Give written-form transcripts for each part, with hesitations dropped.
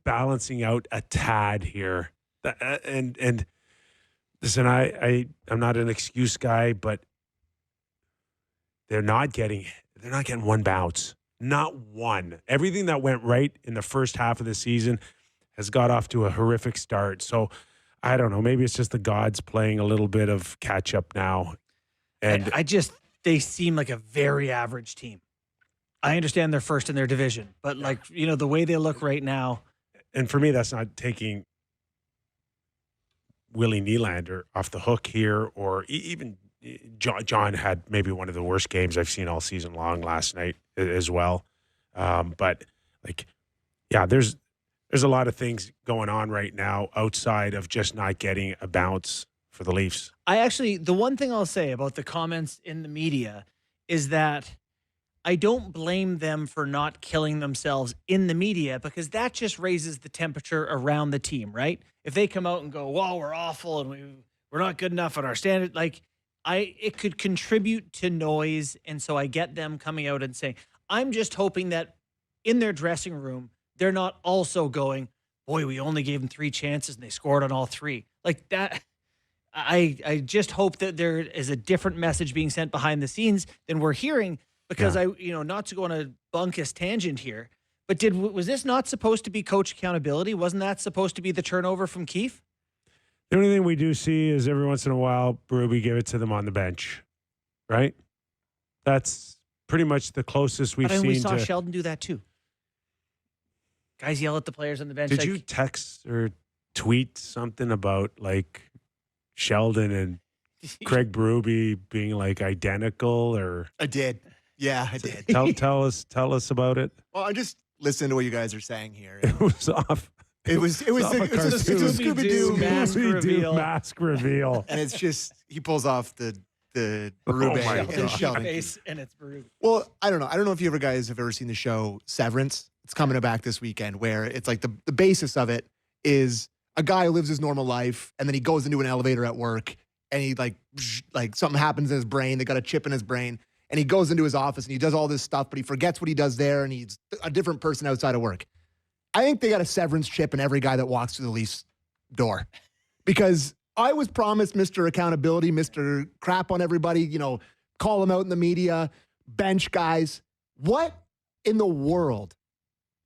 balancing out a tad here. And listen, I'm not an excuse guy, but they're not getting one bounce. Not one. Everything that went right in the first half of the season has got off to a horrific start. So I don't know. Maybe it's just the gods playing a little bit of catch up now. And they seem like a very average team. I understand they're first in their division, but the way they look right now. And for me, that's not taking Willie Nylander off the hook here, or even John had maybe one of the worst games I've seen all season long last night as well. But there's a lot of things going on right now outside of just not getting a bounce for the Leafs. The one thing I'll say about the comments in the media is that I don't blame them for not killing themselves in the media, because that just raises the temperature around the team, right? If they come out and go, "Whoa, we're awful and we're not good enough at our standard," it could contribute to noise. And so I get them coming out and saying, I'm just hoping that in their dressing room, they're not also going, "Boy, we only gave them 3 chances and they scored on all 3." Like that. I just hope that there is a different message being sent behind the scenes than we're hearing, because not to go on a bunkus tangent here, but was this not supposed to be coach accountability? Wasn't that supposed to be the turnover from Keefe? The only thing we do see is every once in a while, Berube give it to them on the bench, right? That's pretty much the closest we've seen. We saw Sheldon do that too. Guys yell at the players on the bench. Did you text or tweet something about Sheldon and Craig Berube being identical? Or I did. Yeah, I did. Tell us about it. Well, I just listened to what you guys are saying here. It was off. It was a Scooby-Doo mask reveal. And it's just, he pulls off the Berube and Sheldon. Face, and it's Berube. Well, I don't know. I don't know if you guys have ever seen the show Severance. It's coming back this weekend, where it's like the basis of it is a guy who lives his normal life, and then he goes into an elevator at work, and he like something happens in his brain. They got a chip in his brain, and he goes into his office and he does all this stuff, but he forgets what he does there, and he's a different person outside of work. I think they got a severance chip in every guy that walks through the Leafs door, because I was promised Mr. Accountability, Mr. Crap on everybody, call them out in the media, bench guys. What in the world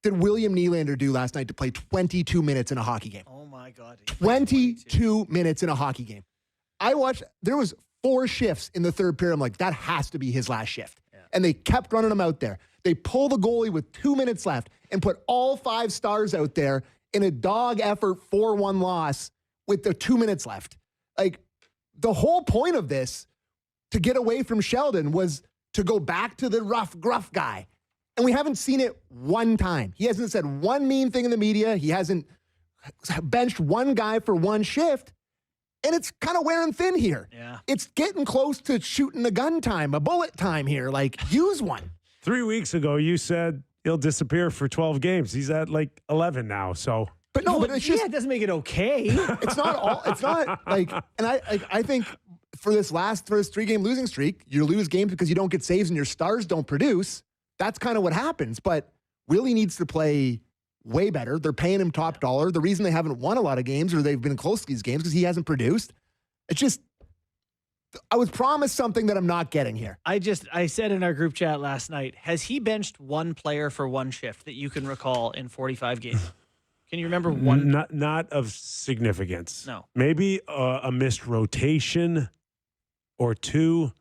did William Nylander do last night to play 22 minutes in a hockey game? Oh my God. 22 minutes in a hockey game. I watched, there was 4 shifts in the third period. I'm like, that has to be his last shift. Yeah. And they kept running him out there. They pull the goalie with 2 minutes left and put all 5 stars out there in a dog effort 4-1 loss with the 2 minutes left. Like, the whole point of this, to get away from Sheldon, was to go back to the rough, gruff guy. And we haven't seen it one time. He hasn't said one mean thing in the media. He hasn't benched one guy for one shift. And it's kind of wearing thin here. Yeah. It's getting close to shooting a gun time, a bullet time here. Like, use one. 3 weeks ago, you said he'll disappear for 12 games. He's at 11 now. So, but it's just, it doesn't make it okay. It's not like, and I think for this 3-game losing streak, you lose games because you don't get saves and your stars don't produce. That's kind of what happens. But Willie needs to play way better. They're paying him top dollar. The reason they haven't won a lot of games, or they've been close to these games, because he hasn't produced. It's just, I was promised something that I'm not getting here. I said in our group chat last night, has he benched one player for one shift that you can recall in 45 games? Can you remember one? Not of significance. No. Maybe a missed rotation or 2.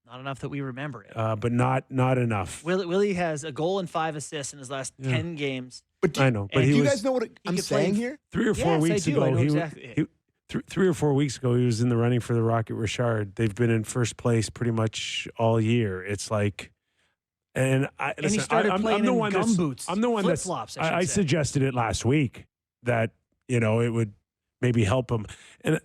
Not enough that we remember it. But not enough. Willie has a goal and 5 assists in his last 10 games. But I know. But do you guys know what I'm saying here? 3 or 4 weeks ago, exactly. 3 or 4 weeks ago, he was in the running for the Rocket Richard. They've been in first place pretty much all year. It's like, and he started playing in gumboots. I'm the one that's flip-flops. I suggested it last week that it would maybe help him, and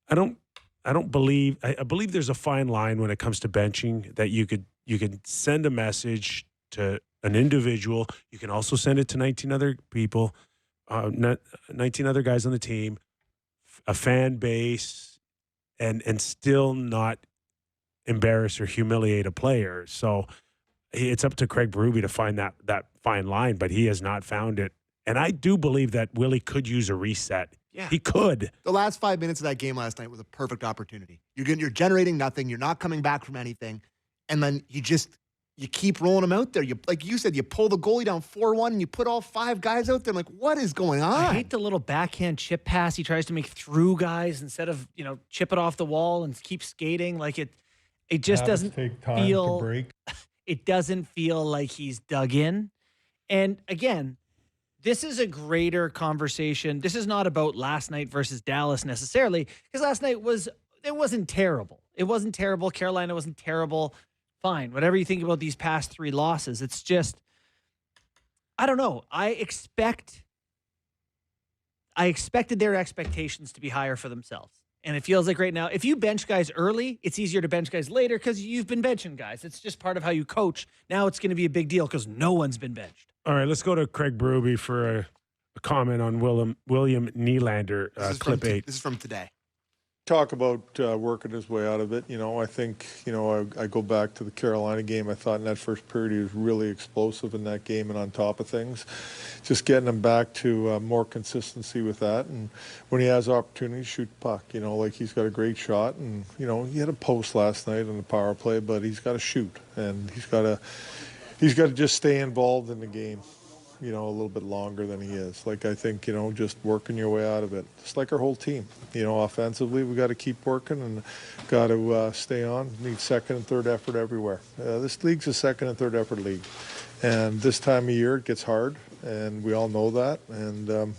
I believe there's a fine line when it comes to benching, that you could send a message to an individual. You can also send it to 19 other people, 19 other guys on the team, a fan base, and still not embarrass or humiliate a player. So it's up to Craig Berube to find that fine line, but he has not found it And I do believe that Willie could use a reset. Yeah. He could. The last 5 minutes of that game last night was a perfect opportunity. You're generating nothing. You're not coming back from anything. And then you keep rolling them out there. Like you said, you pull the goalie down 4-1 and you put all 5 guys out there. I'm like, what is going on? I hate the little backhand chip pass he tries to make through guys instead of, chip it off the wall and keep skating. Like it just doesn't take time feel to break. It doesn't feel like he's dug in. And again, this is a greater conversation. This is not about last night versus Dallas necessarily, because last night wasn't terrible. It wasn't terrible. Carolina wasn't terrible. Fine. Whatever you think about these past 3 losses, it's just, I don't know. I expected their expectations to be higher for themselves. And it feels like right now, if you bench guys early, it's easier to bench guys later because you've been benching guys. It's just part of how you coach. Now it's going to be a big deal because no one's been benched. All right, let's go to Craig Berube for a comment on William Nylander, clip 8. This is from today. Talk about working his way out of it. I think, I go back to the Carolina game. I thought in that first period he was really explosive in that game and on top of things. Just getting him back to more consistency with that. And when he has opportunity, shoot the puck. Like he's got a great shot. And, he had a post last night on the power play, but he's got to shoot. And he's got to just stay involved in the game. A little bit longer than he is. Like, I think, just working your way out of it. Just like our whole team. Offensively, we got to keep working and got to stay on. Need second and third effort everywhere. This league's a second and third effort league. And this time of year, it gets hard, and we all know that. And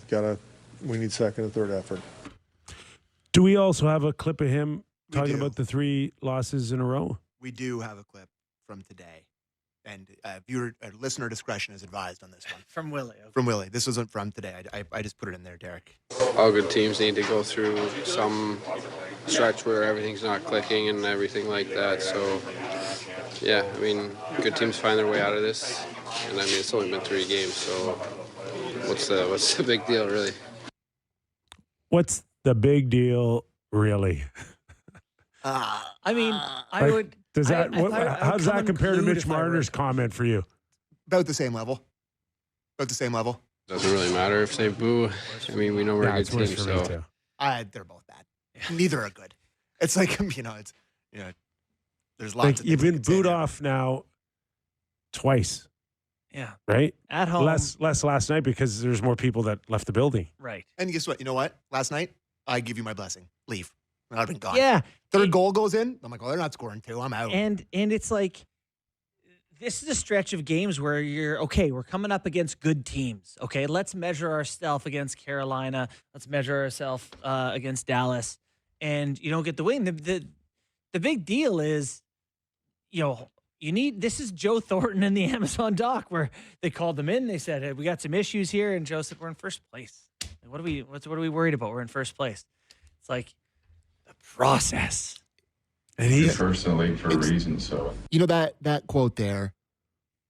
we need second and third effort. Do we also have a clip of him We talking do. about the 3 losses in a row? We do have a clip from today. And listener discretion is advised on this one. From Willie. Okay. From Willie. This wasn't from today. I just put it in there, Derek. All good teams need to go through some stretch where everything's not clicking and everything like that. So, yeah, good teams find their way out of this. And, it's only been 3 games, so what's the big deal, really? What's the big deal, really? I would. Does that? I How does that come compare to unglued Mitch if I were- Marner's comment for you? About the same level. Doesn't really matter if they boo. We know we're a good it's worse team, for me so. too. They're both bad. Neither are good. It's like, there's lots of You've things been you could say booed there. off now twice, Yeah. right? At home. Less last night because there's more people that left the building. Right. And guess what? You know what? Last night, I give you my blessing. Leave. I'd have been gone. Yeah. Third goal goes in. I'm like, they're not scoring 2. I'm out. And it's like, this is a stretch of games where we're coming up against good teams. Okay, let's measure ourselves against Carolina. Let's measure ourselves against Dallas. And you don't get the win. The big deal is, this is Joe Thornton in the Amazon dock where they called them in. They said, hey, we got some issues here. And Joe said, we're in first place. Like, what are we worried about? We're in first place. It's like the process. And he's First in the league for a reason, so. That quote there,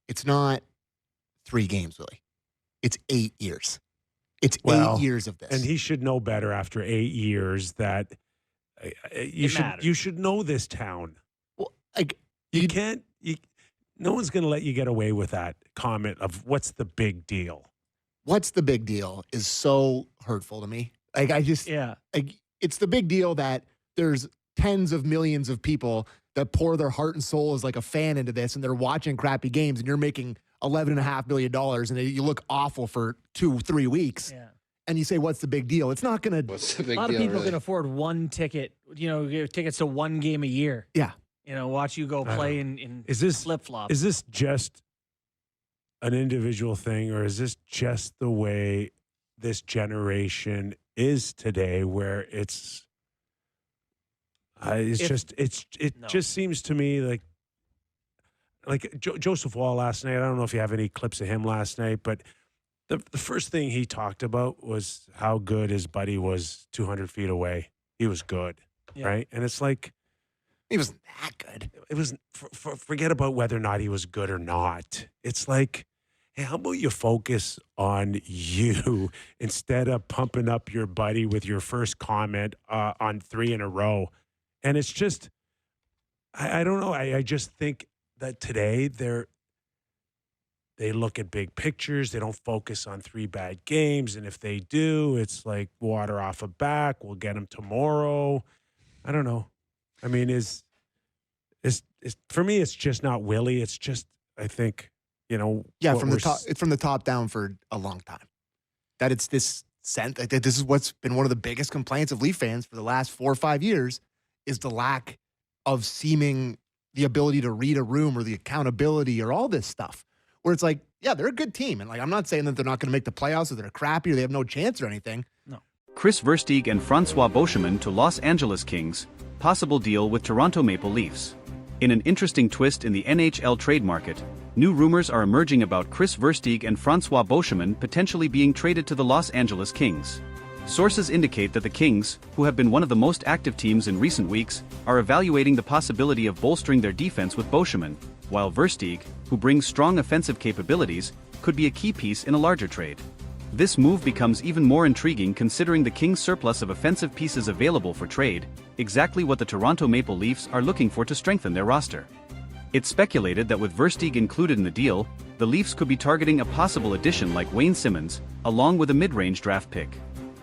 it's not 3 games, Willie. It's 8 years. It's 8 years of this. and he should know better after 8 years that you should know this town. Well, like, You can't. No one's going to let you get away with that comment of what's the big deal. what's the big deal is so hurtful to me. Like, it's the big deal that there's tens of millions of people that pour their heart and soul as like a fan into this, and they're watching crappy games, and you're making $11.5 million, and you look awful for 2-3 weeks. Yeah. And you say, what's the big deal? It's not going to. What's the big A lot of deal, people really? can afford one ticket, give tickets to one game a year. Yeah. Watch you go play in flip-flops. Is this just an individual thing, or is this just the way this generation is today, where it just seems to me like Joseph Wall last night. I don't know if you have any clips of him last night, but the first thing he talked about was how good his buddy was 200 feet away. He was good, right? And it's like, He wasn't that good. it was forget about whether or not he was good or not. It's like, hey, how about you focus on you instead of pumping up your buddy with your first comment on 3 in a row? And it's just, I don't know. I just think that today they look at big pictures. They don't focus on 3 bad games, and if they do, it's like water off a back. We'll get them tomorrow. I don't know. I mean, is for me, it's just not Willie. It's just, I think, Yeah, from the top, it's from the top down for a long time. That it's this sense. Like, this is what's been one of the biggest complaints of Leaf fans for the last 4 or 5 years is the lack of seeming the ability to read a room or the accountability or all this stuff. Where it's like, yeah, they're a good team, and like I'm not saying that they're not going to make the playoffs or they're crappy or they have no chance or anything. No. Chris Versteeg and Francois Beauchemin to Los Angeles Kings, possible deal with Toronto Maple Leafs. In an interesting twist in the NHL trade market, new rumors are emerging about Chris Versteeg and Francois Beauchemin potentially being traded to the Los Angeles Kings. Sources indicate that the Kings, who have been one of the most active teams in recent weeks, are evaluating the possibility of bolstering their defense with Beauchemin, while Versteeg, who brings strong offensive capabilities, could be a key piece in a larger trade. This move becomes even more intriguing considering the Kings' surplus of offensive pieces available for trade, exactly what the Toronto Maple Leafs are looking for to strengthen their roster. It's speculated that with Versteeg included in the deal, the Leafs could be targeting a possible addition like Wayne Simmons, along with a mid-range draft pick.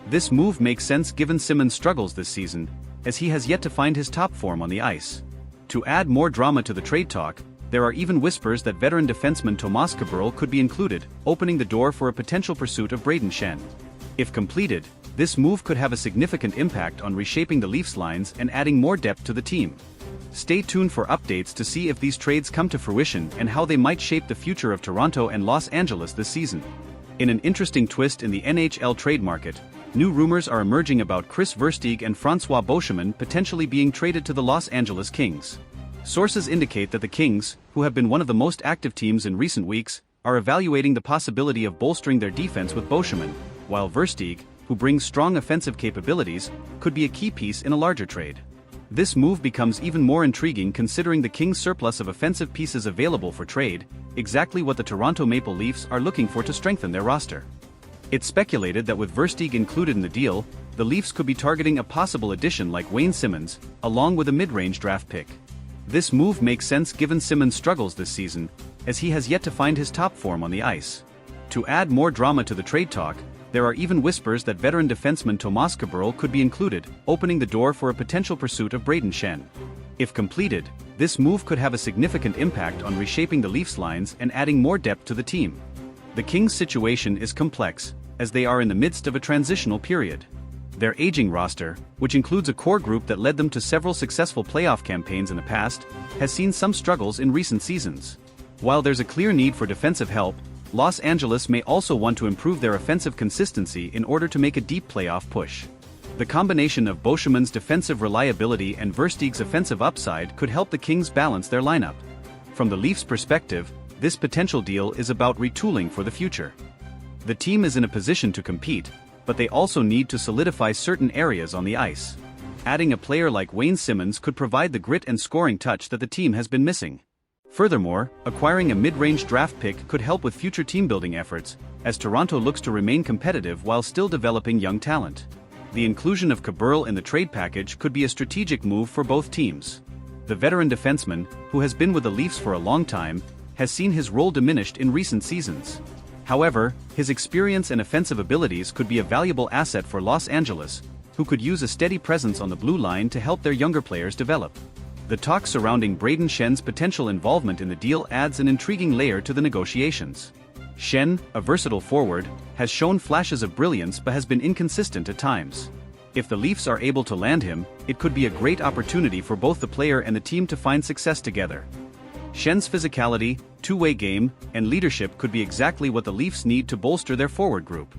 This move makes sense given Simmons' struggles this season, as he has yet to find his top form on the ice. To add more drama to the trade talk, there are even whispers that veteran defenseman Tomas Kaberle could be included, opening the door for a potential pursuit of Brayden Schenn. If completed, this move could have a significant impact on reshaping the Leafs lines and adding more depth to the team. Stay tuned for updates to see if these trades come to fruition and how they might shape the future of Toronto and Los Angeles this season. In an interesting twist in the NHL trade market, new rumors are emerging about Chris Versteeg and Francois Beauchemin potentially being traded to the Los Angeles Kings. Sources indicate that the Kings, who have been one of the most active teams in recent weeks, are evaluating the possibility of bolstering their defense with Beauchemin, while Versteeg, who brings strong offensive capabilities, could be a key piece in a larger trade. This move becomes even more intriguing considering the Kings' surplus of offensive pieces available for trade, exactly what the Toronto Maple Leafs are looking for to strengthen their roster. It's speculated that with Versteeg included in the deal, the Leafs could be targeting a possible addition like Wayne Simmons, along with a mid-range draft pick. This move makes sense given Simmons' struggles this season, as he has yet to find his top form on the ice. To add more drama to the trade talk, there are even whispers that veteran defenseman Tomas Kaberle could be included, opening the door for a potential pursuit of Brayden Schenn. If completed, this move could have a significant impact on reshaping the Leafs lines and adding more depth to the team. The Kings' situation is complex, as they are in the midst of a transitional period. Their aging roster, which includes a core group that led them to several successful playoff campaigns in the past, has seen some struggles in recent seasons. While there's a clear need for defensive help, Los Angeles may also want to improve their offensive consistency in order to make a deep playoff push. The combination of Beauchemin's defensive reliability and Versteeg's offensive upside could help the Kings balance their lineup. From the Leafs' perspective, this potential deal is about retooling for the future. The team is in a position to compete, but they also need to solidify certain areas on the ice. Adding a player like Wayne Simmons could provide the grit and scoring touch that the team has been missing. Furthermore, acquiring a mid-range draft pick could help with future team-building efforts, as Toronto looks to remain competitive while still developing young talent. The inclusion of Kaberle in the trade package could be a strategic move for both teams. The veteran defenseman, who has been with the Leafs for a long time, has seen his role diminished in recent seasons. However, his experience and offensive abilities could be a valuable asset for Los Angeles, who could use a steady presence on the blue line to help their younger players develop. The talk surrounding Brayden Schenn's potential involvement in the deal adds an intriguing layer to the negotiations. Schenn, a versatile forward, has shown flashes of brilliance but has been inconsistent at times. If the Leafs are able to land him, it could be a great opportunity for both the player and the team to find success together. Schenn's physicality, two-way game, and leadership could be exactly what the Leafs need to bolster their forward group.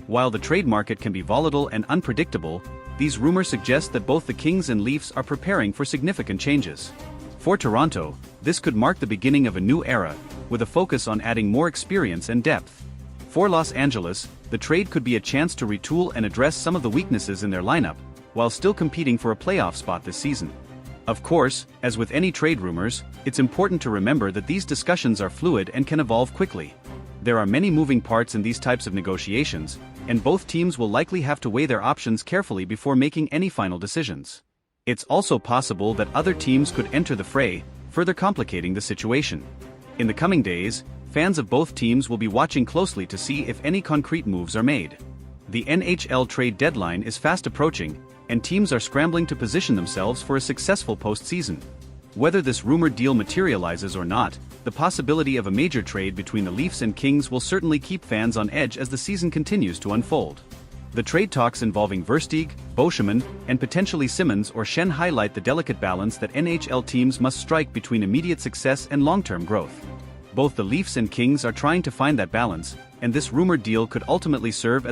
While the trade market can be volatile and unpredictable, these rumors suggest that both the Kings and Leafs are preparing for significant changes. For Toronto, this could mark the beginning of a new era, with a focus on adding more experience and depth. For Los Angeles, the trade could be a chance to retool and address some of the weaknesses in their lineup, while still competing for a playoff spot this season. Of course, as with any trade rumors, it's important to remember that these discussions are fluid and can evolve quickly. There are many moving parts in these types of negotiations, and both teams will likely have to weigh their options carefully before making any final decisions. It's also possible that other teams could enter the fray, further complicating the situation. In the coming days, fans of both teams will be watching closely to see if any concrete moves are made. The NHL trade deadline is fast approaching, and teams are scrambling to position themselves for a successful postseason. Whether this rumored deal materializes or not, the possibility of a major trade between the Leafs and Kings will certainly keep fans on edge as the season continues to unfold. The trade talks involving Versteeg, Boschman, and potentially Simmons or Shen highlight the delicate balance that NHL teams must strike between immediate success and long-term growth. Both the Leafs and Kings are trying to find that balance, and this rumored deal could ultimately serve as a